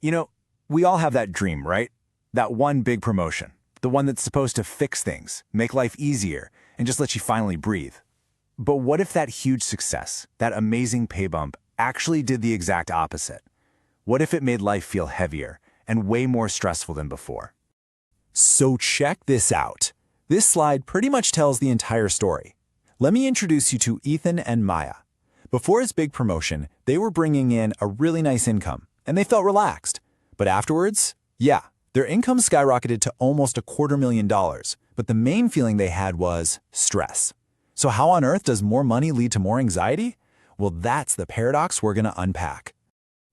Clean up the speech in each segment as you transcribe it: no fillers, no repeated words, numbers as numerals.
You know, we all have that dream, right? That one big promotion. The one that's supposed to fix things, make life easier, and just let you finally breathe. But what if that huge success, that amazing pay bump, actually did the exact opposite? What if it made life feel heavier and way more stressful than before? So check this out. This slide pretty much tells the entire story. Let me introduce you to Ethan and Maya. Before his big promotion, they were bringing in a really nice income, and they felt relaxed. But afterwards, yeah, their income skyrocketed to almost $250,000, but the main feeling they had was stress. So how on earth does more money lead to more anxiety? Well, that's the paradox we're going to unpack.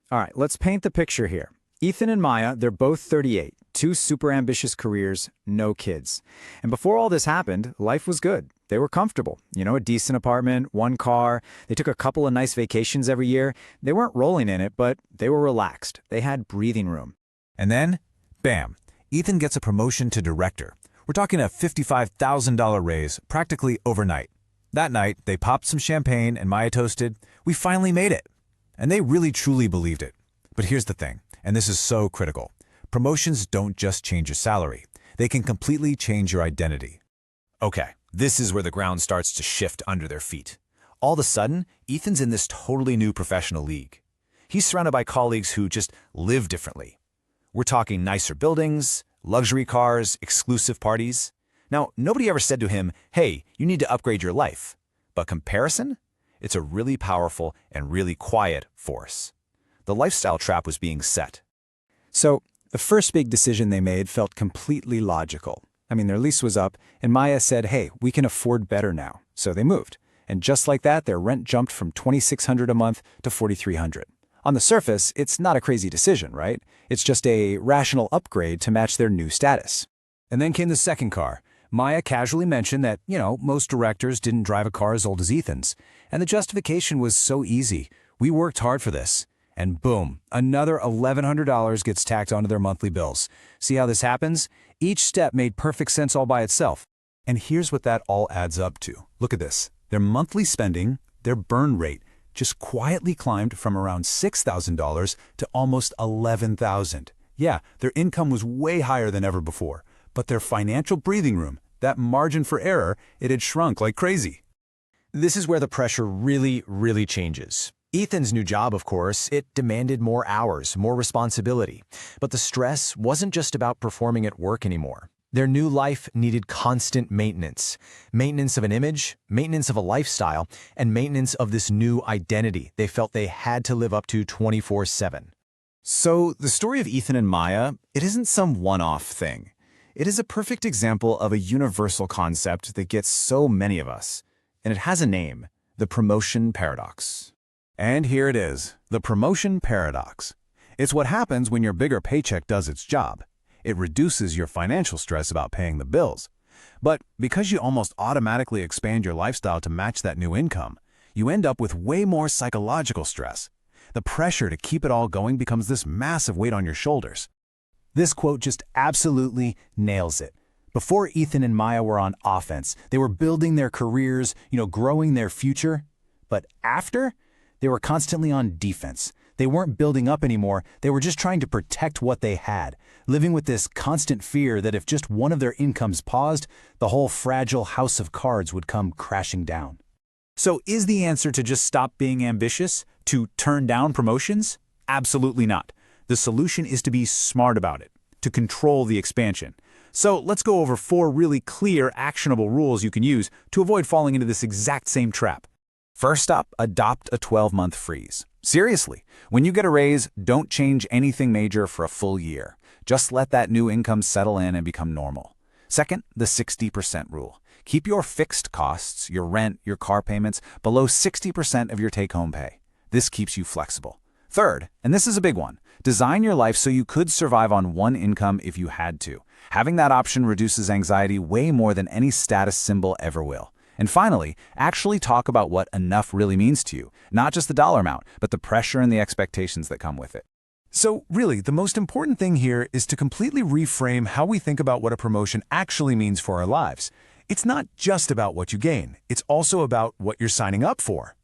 All right, let's paint the picture here. Ethan and Maya, they're both 38, two super ambitious careers, no kids. And before all this happened, life was good. They were comfortable. A decent apartment, one car. They took a couple of nice vacations every year. They weren't rolling in it, but they were relaxed. They had breathing room. And then, bam, Ethan gets a promotion to director. We're talking a $55,000 raise practically overnight. That night, they popped some champagne and Maya toasted, "We finally made it." And they really truly believed it. But here's the thing, and this is so critical. Promotions don't just change your salary. They can completely change your identity. Okay, this is where the ground starts to shift under their feet. All of a sudden, Ethan's in this totally new professional league. He's surrounded by colleagues who just live differently. We're talking nicer buildings, luxury cars, exclusive parties. Now, nobody ever said to him, "Hey, you need to upgrade your life." But comparison? It's a really powerful and really quiet force. The lifestyle trap was being set. So, the first big decision they made felt completely logical. Their lease was up, and Maya said, "Hey, we can afford better now." So they moved. And just like that, their rent jumped from $2,600 a month to $4,300. On the surface, it's not a crazy decision, right? It's just a rational upgrade to match their new status. And then came the second car. Maya casually mentioned that, most directors didn't drive a car as old as Ethan's. And the justification was so easy. We worked hard for this. And boom, another $1,100 gets tacked onto their monthly bills. See how this happens? Each step made perfect sense all by itself. And here's what that all adds up to. Look at this. Their monthly spending, their burn rate, just quietly climbed from around $6,000 to almost $11,000. Yeah, their income was way higher than ever before. But their financial breathing room, that margin for error, it had shrunk like crazy. This is where the pressure really changes. Ethan's new job, of course, it demanded more hours, more responsibility. But the stress wasn't just about performing at work anymore. Their new life needed constant maintenance. Maintenance of an image, maintenance of a lifestyle, and maintenance of this new identity they felt they had to live up to 24/7. So the story of Ethan and Maya, it isn't some one-off thing. It is a perfect example of a universal concept that gets so many of us. And it has a name, the promotion paradox. And here it is, the promotion paradox. It's what happens when your bigger paycheck does its job. It reduces your financial stress about paying the bills. But because you almost automatically expand your lifestyle to match that new income, you end up with way more psychological stress. The pressure to keep it all going becomes this massive weight on your shoulders. This quote just absolutely nails it. Before Ethan and Maya were on offense, they were building their careers, growing their future. But after, they were constantly on defense. They weren't building up anymore. They were just trying to protect what they had, living with this constant fear that if just one of their incomes paused, the whole fragile house of cards would come crashing down. So is the answer to just stop being ambitious? To turn down promotions? Absolutely not. The solution is to be smart about it, to control the expansion. So let's go over 4 really clear, actionable rules you can use to avoid falling into this exact same trap. First up, adopt a 12-month freeze. Seriously, when you get a raise, don't change anything major for a full year. Just let that new income settle in and become normal. Second, the 60% rule. Keep your fixed costs, your rent, your car payments, below 60% of your take-home pay. This keeps you flexible. Third, and this is a big one, design your life so you could survive on one income if you had to. Having that option reduces anxiety way more than any status symbol ever will. And finally, actually talk about what enough really means to you, not just the dollar amount, but the pressure and the expectations that come with it. So really, the most important thing here is to completely reframe how we think about what a promotion actually means for our lives. It's not just about what you gain, it's also about what you're signing up for.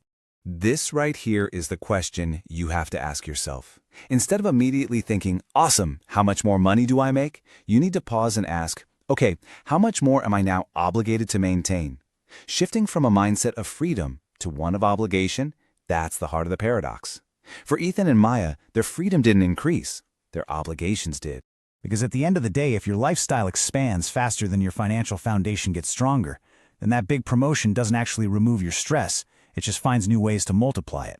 This right here is the question you have to ask yourself. Instead of immediately thinking, awesome, how much more money do I make? You need to pause and ask, okay, how much more am I now obligated to maintain? Shifting from a mindset of freedom to one of obligation, that's the heart of the paradox. For Ethan and Maya, their freedom didn't increase, their obligations did. Because at the end of the day, if your lifestyle expands faster than your financial foundation gets stronger, then that big promotion doesn't actually remove your stress, it just finds new ways to multiply it.